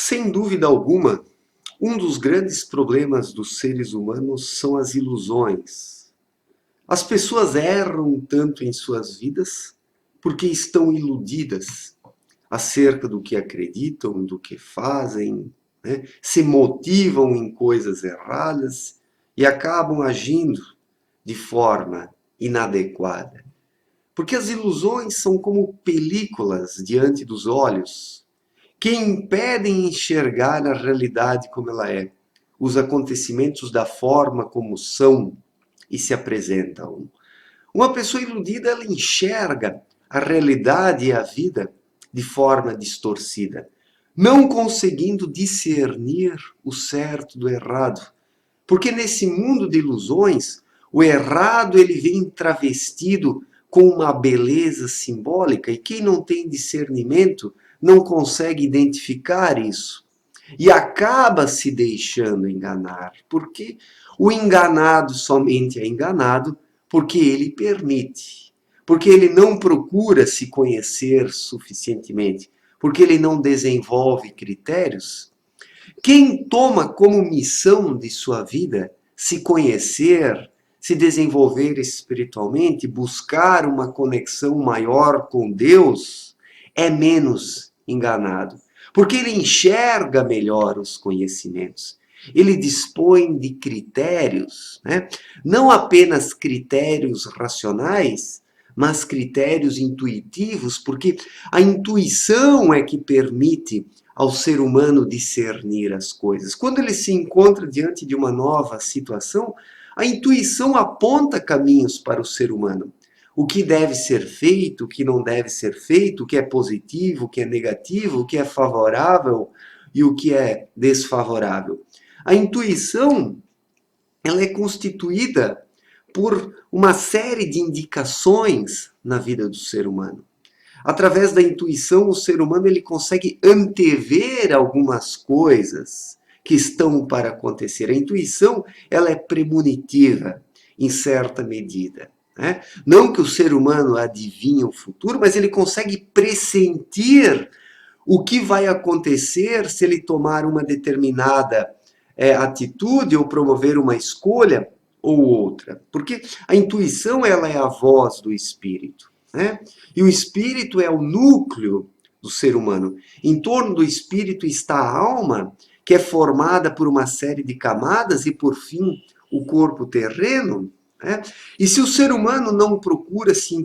Sem dúvida alguma, um dos grandes problemas dos seres humanos são as ilusões. As pessoas erram tanto em suas vidas porque estão iludidas acerca do que acreditam, do que fazem, né? Se motivam em coisas erradas e acabam agindo de forma inadequada. Porque as ilusões são como películas diante dos olhos que impedem enxergar a realidade como ela é, os acontecimentos da forma como são e se apresentam. Uma pessoa iludida, ela enxerga a realidade e a vida de forma distorcida, não conseguindo discernir o certo do errado. Porque nesse mundo de ilusões, o errado ele vem travestido com uma beleza simbólica e quem não tem discernimento não consegue identificar isso e acaba se deixando enganar, porque o enganado somente é enganado porque ele permite, porque ele não procura se conhecer suficientemente, porque ele não desenvolve critérios. Quem toma como missão de sua vida se conhecer, se desenvolver espiritualmente, buscar uma conexão maior com Deus, é menos enganado, porque ele enxerga melhor os conhecimentos. Ele dispõe de critérios, né? Não apenas critérios racionais, mas critérios intuitivos, porque a intuição é que permite ao ser humano discernir as coisas. Quando ele se encontra diante de uma nova situação, a intuição aponta caminhos para o ser humano. O que deve ser feito, o que não deve ser feito, o que é positivo, o que é negativo, o que é favorável e o que é desfavorável. A intuição, ela é constituída por uma série de indicações na vida do ser humano. Através da intuição, o ser humano ele consegue antever algumas coisas que estão para acontecer. A intuição ela é premonitiva em certa medida. Né? Não que o ser humano adivinhe o futuro, mas ele consegue pressentir o que vai acontecer se ele tomar uma determinada atitude ou promover uma escolha ou outra. Porque a intuição ela é a voz do espírito. Né? E o espírito é o núcleo do ser humano. Em torno do espírito está a alma, que é formada por uma série de camadas e, por fim, o corpo terreno. Né? E se o ser humano não procura se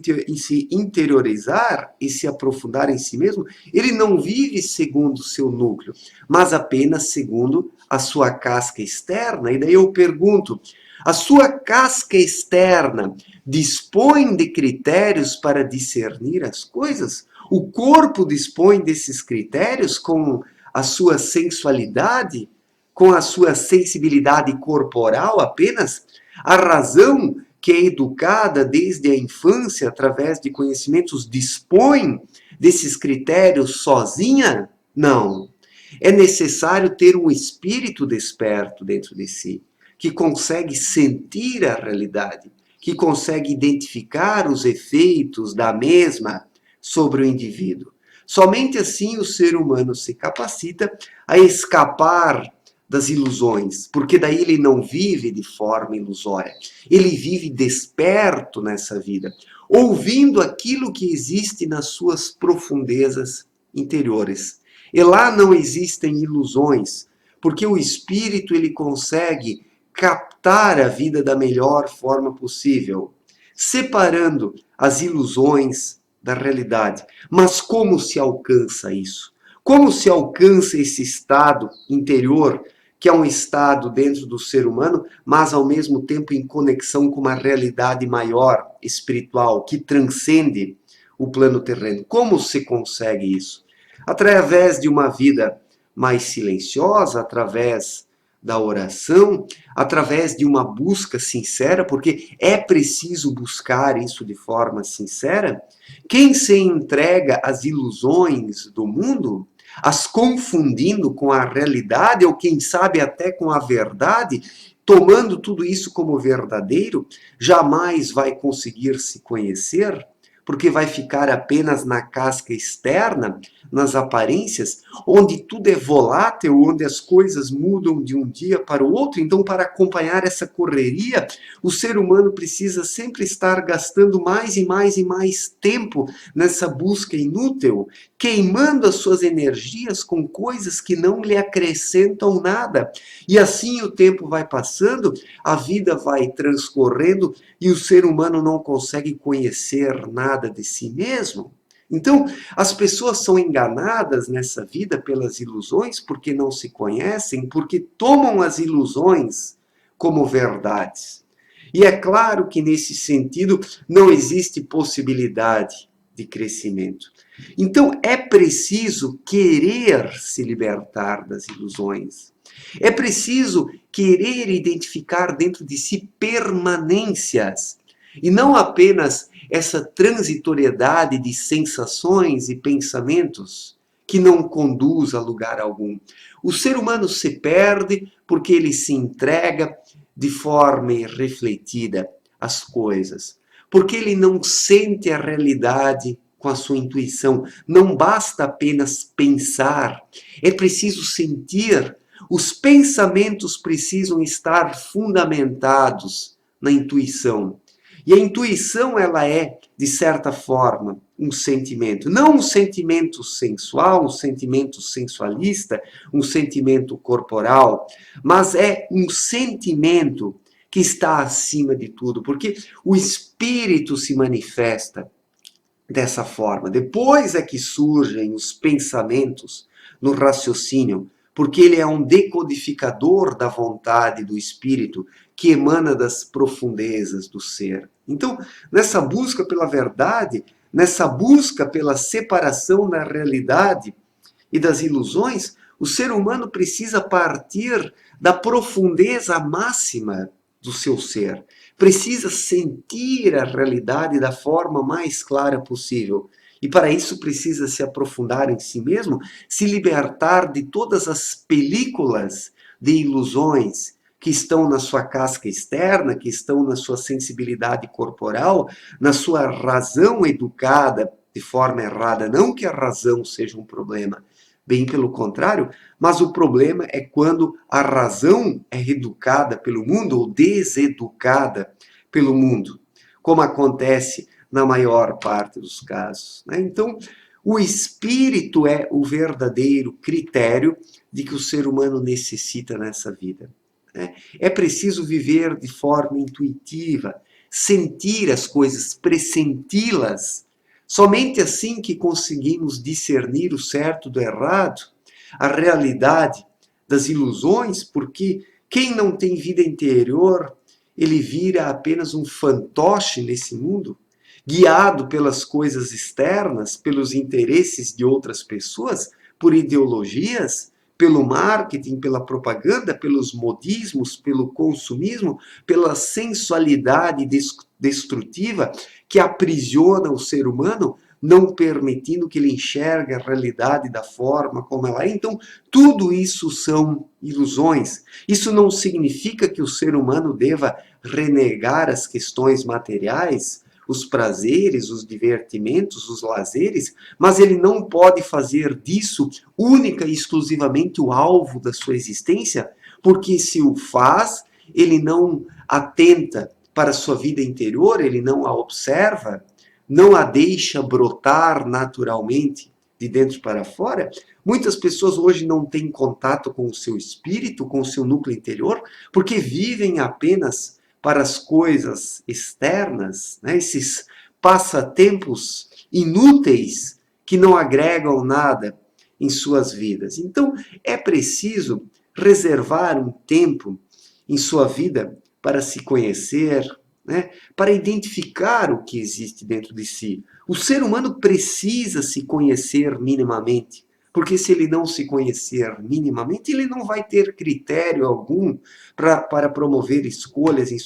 interiorizar e se aprofundar em si mesmo, ele não vive segundo o seu núcleo, mas apenas segundo a sua casca externa. E daí eu pergunto, a sua casca externa dispõe de critérios para discernir as coisas? O corpo dispõe desses critérios com a sua sensualidade, com a sua sensibilidade corporal apenas? A razão, que é educada desde a infância através de conhecimentos, dispõe desses critérios sozinha? Não. É necessário ter um espírito desperto dentro de si, que consegue sentir a realidade, que consegue identificar os efeitos da mesma sobre o indivíduo. Somente assim o ser humano se capacita a escapar das ilusões, porque daí ele não vive de forma ilusória. Ele vive desperto nessa vida, ouvindo aquilo que existe nas suas profundezas interiores. E lá não existem ilusões, porque o espírito ele consegue captar a vida da melhor forma possível, separando as ilusões da realidade. Mas como se alcança isso? Como se alcança esse estado interior, que é um estado dentro do ser humano, mas ao mesmo tempo em conexão com uma realidade maior, espiritual, que transcende o plano terreno? Como se consegue isso? Através de uma vida mais silenciosa, através da oração, através de uma busca sincera, porque é preciso buscar isso de forma sincera. Quem se entrega às ilusões do mundo, as confundindo com a realidade, ou quem sabe até com a verdade, tomando tudo isso como verdadeiro, jamais vai conseguir se conhecer, porque vai ficar apenas na casca externa, nas aparências, onde tudo é volátil, onde as coisas mudam de um dia para o outro. Então, para acompanhar essa correria, o ser humano precisa sempre estar gastando mais e mais e mais tempo nessa busca inútil, queimando as suas energias com coisas que não lhe acrescentam nada. E assim o tempo vai passando, a vida vai transcorrendo e o ser humano não consegue conhecer nada de si mesmo. Então, as pessoas são enganadas nessa vida pelas ilusões porque não se conhecem, porque tomam as ilusões como verdades. E é claro que nesse sentido não existe possibilidade de crescimento. Então é preciso querer se libertar das ilusões. É preciso querer identificar dentro de si permanências e não apenas essa transitoriedade de sensações e pensamentos que não conduz a lugar algum. O ser humano se perde porque ele se entrega de forma irrefletida às coisas, porque ele não sente a realidade com a sua intuição. Não basta apenas pensar, é preciso sentir. Os pensamentos precisam estar fundamentados na intuição. E a intuição, ela é, de certa forma, um sentimento. Não um sentimento sensual, um sentimento sensualista, um sentimento corporal, mas é um sentimento que está acima de tudo, porque o espírito se manifesta dessa forma. Depois é que surgem os pensamentos no raciocínio, porque ele é um decodificador da vontade do espírito que emana das profundezas do ser. Então, nessa busca pela verdade, nessa busca pela separação da realidade e das ilusões, o ser humano precisa partir da profundeza máxima do seu ser. Precisa sentir a realidade da forma mais clara possível. E para isso precisa se aprofundar em si mesmo, se libertar de todas as películas de ilusões que estão na sua casca externa, que estão na sua sensibilidade corporal, na sua razão educada de forma errada. Não que a razão seja um problema, bem pelo contrário, mas o problema é quando a razão é reeducada pelo mundo ou deseducada pelo mundo, como acontece na maior parte dos casos, né? Então, o espírito é o verdadeiro critério de que o ser humano necessita nessa vida, né? É preciso viver de forma intuitiva, sentir as coisas, pressenti-las. Somente assim que conseguimos discernir o certo do errado, a realidade das ilusões, porque quem não tem vida interior, ele vira apenas um fantoche nesse mundo, guiado pelas coisas externas, pelos interesses de outras pessoas, por ideologias, pelo marketing, pela propaganda, pelos modismos, pelo consumismo, pela sensualidade destrutiva que aprisiona o ser humano, não permitindo que ele enxergue a realidade da forma como ela é. Então, tudo isso são ilusões. Isso não significa que o ser humano deva renegar as questões materiais, os prazeres, os divertimentos, os lazeres, mas ele não pode fazer disso única e exclusivamente o alvo da sua existência, porque se o faz, ele não atenta para a sua vida interior, ele não a observa, não a deixa brotar naturalmente de dentro para fora. Muitas pessoas hoje não têm contato com o seu espírito, com o seu núcleo interior, porque vivem apenas para as coisas externas, né? Esses passatempos inúteis que não agregam nada em suas vidas. Então, é preciso reservar um tempo em sua vida para se conhecer, né? Para identificar o que existe dentro de si. O ser humano precisa se conhecer minimamente, porque se ele não se conhecer minimamente, ele não vai ter critério algum para promover escolhas em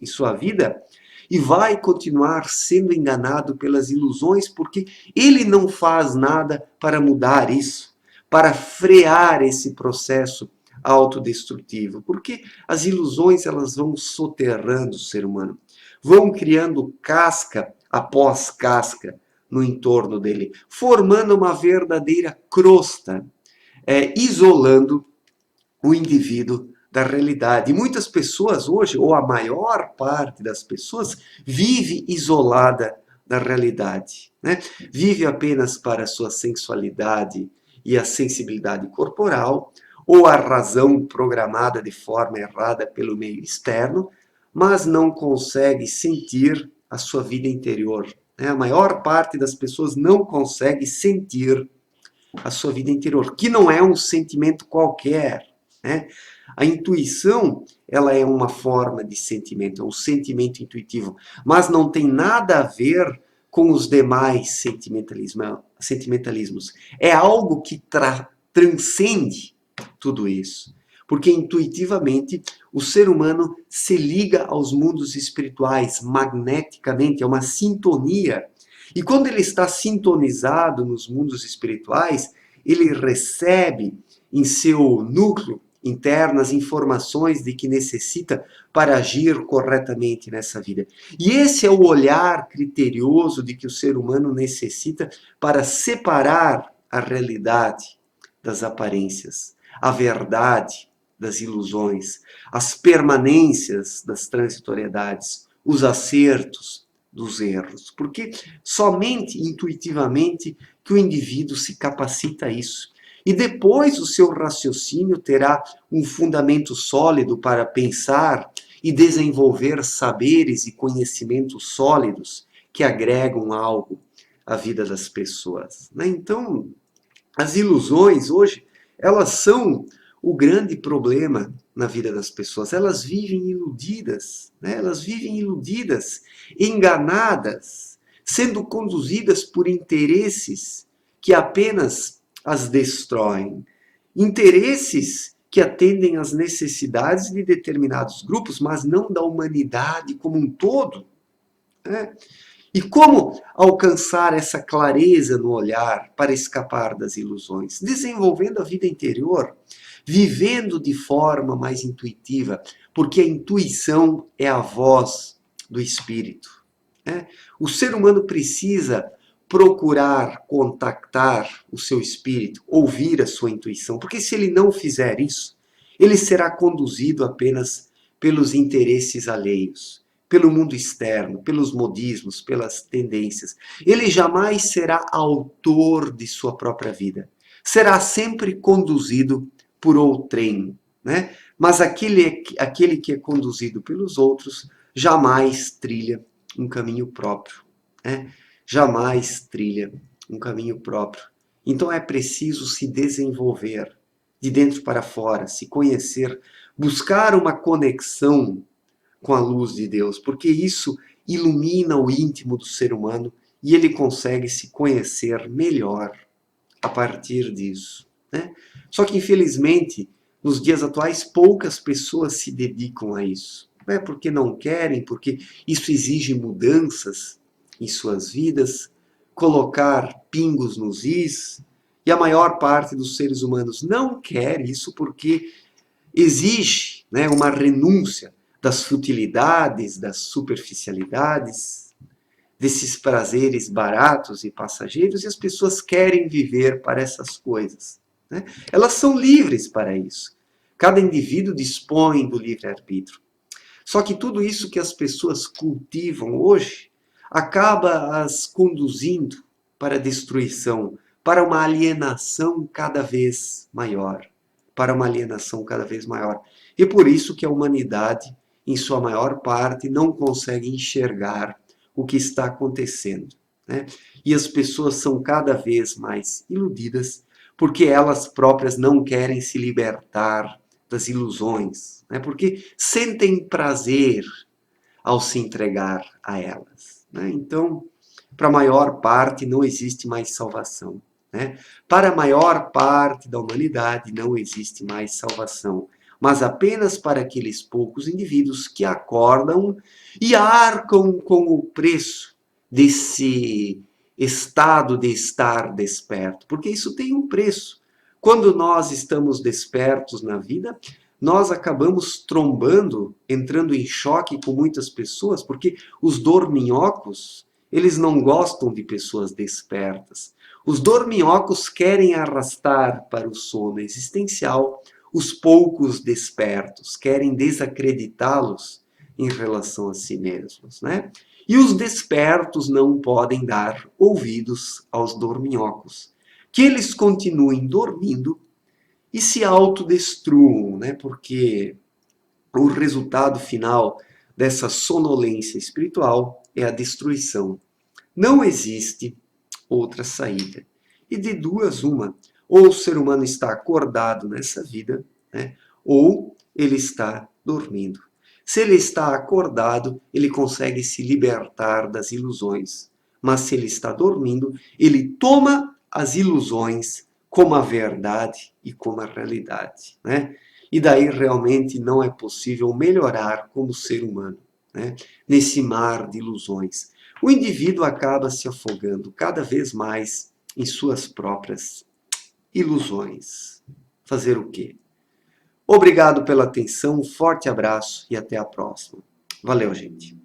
sua vida e vai continuar sendo enganado pelas ilusões, porque ele não faz nada para mudar isso, para frear esse processo autodestrutivo, porque as ilusões elas vão soterrando o ser humano, vão criando casca a pós-casca no entorno dele, formando uma verdadeira crosta, isolando o indivíduo da realidade. E muitas pessoas hoje, ou a maior parte das pessoas, vive isolada da realidade, né? Vive apenas para a sua sensualidade e a sensibilidade corporal, ou a razão programada de forma errada pelo meio externo, mas não consegue sentir a sua vida interior, né? A maior parte das pessoas não consegue sentir a sua vida interior, que não é um sentimento qualquer, né? A intuição, ela é uma forma de sentimento, é um sentimento intuitivo, mas não tem nada a ver com os demais sentimentalismos. É algo que transcende tudo isso. Porque intuitivamente o ser humano se liga aos mundos espirituais magneticamente, é uma sintonia. E quando ele está sintonizado nos mundos espirituais, ele recebe em seu núcleo interno as informações de que necessita para agir corretamente nessa vida. E esse é o olhar criterioso de que o ser humano necessita para separar a realidade das aparências, a verdade das ilusões, as permanências das transitoriedades, os acertos dos erros. Porque somente intuitivamente que o indivíduo se capacita a isso. E depois o seu raciocínio terá um fundamento sólido para pensar e desenvolver saberes e conhecimentos sólidos que agregam algo à vida das pessoas, né? Então, as ilusões hoje, elas são o grande problema na vida das pessoas. Elas vivem iludidas, né? Elas vivem iludidas, enganadas, sendo conduzidas por interesses que apenas as destroem. Interesses que atendem às necessidades de determinados grupos, mas não da humanidade como um todo, né? E como alcançar essa clareza no olhar para escapar das ilusões? Desenvolvendo a vida interior, vivendo de forma mais intuitiva, porque a intuição é a voz do espírito, né? O ser humano precisa procurar contactar o seu espírito, ouvir a sua intuição, porque se ele não fizer isso, ele será conduzido apenas pelos interesses alheios, pelo mundo externo, pelos modismos, pelas tendências. Ele jamais será autor de sua própria vida. Será sempre conduzido por outrem, né? Mas aquele que é conduzido pelos outros jamais trilha um caminho próprio, né? Jamais trilha um caminho próprio. Então é preciso se desenvolver de dentro para fora, se conhecer, buscar uma conexão com a luz de Deus, porque isso ilumina o íntimo do ser humano e ele consegue se conhecer melhor a partir disso, né? Só que, infelizmente, nos dias atuais, poucas pessoas se dedicam a isso. Não é porque não querem, porque isso exige mudanças em suas vidas, colocar pingos nos is, e a maior parte dos seres humanos não quer isso porque exige, né, uma renúncia das futilidades, das superficialidades, desses prazeres baratos e passageiros, e as pessoas querem viver para essas coisas, né? Elas são livres para isso. Cada indivíduo dispõe do livre-arbítrio. Só que tudo isso que as pessoas cultivam hoje acaba as conduzindo para a destruição, para uma alienação cada vez maior. Para uma alienação cada vez maior. E por isso que a humanidade, em sua maior parte, não consegue enxergar o que está acontecendo, né? E as pessoas são cada vez mais iludidas porque elas próprias não querem se libertar das ilusões, né? Porque sentem prazer ao se entregar a elas, né? Então, para a maior parte não existe mais salvação, né? Para a maior parte da humanidade não existe mais salvação, mas apenas para aqueles poucos indivíduos que acordam e arcam com o preço desse estado de estar desperto, porque isso tem um preço. Quando nós estamos despertos na vida, nós acabamos trombando, entrando em choque com muitas pessoas, porque os dorminhocos, Eles não gostam de pessoas despertas. Os dorminhocos querem arrastar para o sono existencial os poucos despertos, querem desacreditá-los em relação a si mesmos, né? E os despertos não podem dar ouvidos aos dorminhocos, que eles continuem dormindo e se autodestruam, né? Porque o resultado final dessa sonolência espiritual é a destruição. Não existe outra saída. E de duas, uma. Ou o ser humano está acordado nessa vida, né? Ou ele está dormindo. Se ele está acordado, ele consegue se libertar das ilusões. Mas se ele está dormindo, ele toma as ilusões como a verdade e como a realidade, né? E daí realmente não é possível melhorar como ser humano, né? Nesse mar de ilusões. O indivíduo acaba se afogando cada vez mais em suas próprias ilusões. Fazer o quê? Obrigado pela atenção, um forte abraço e até a próxima. Valeu, gente.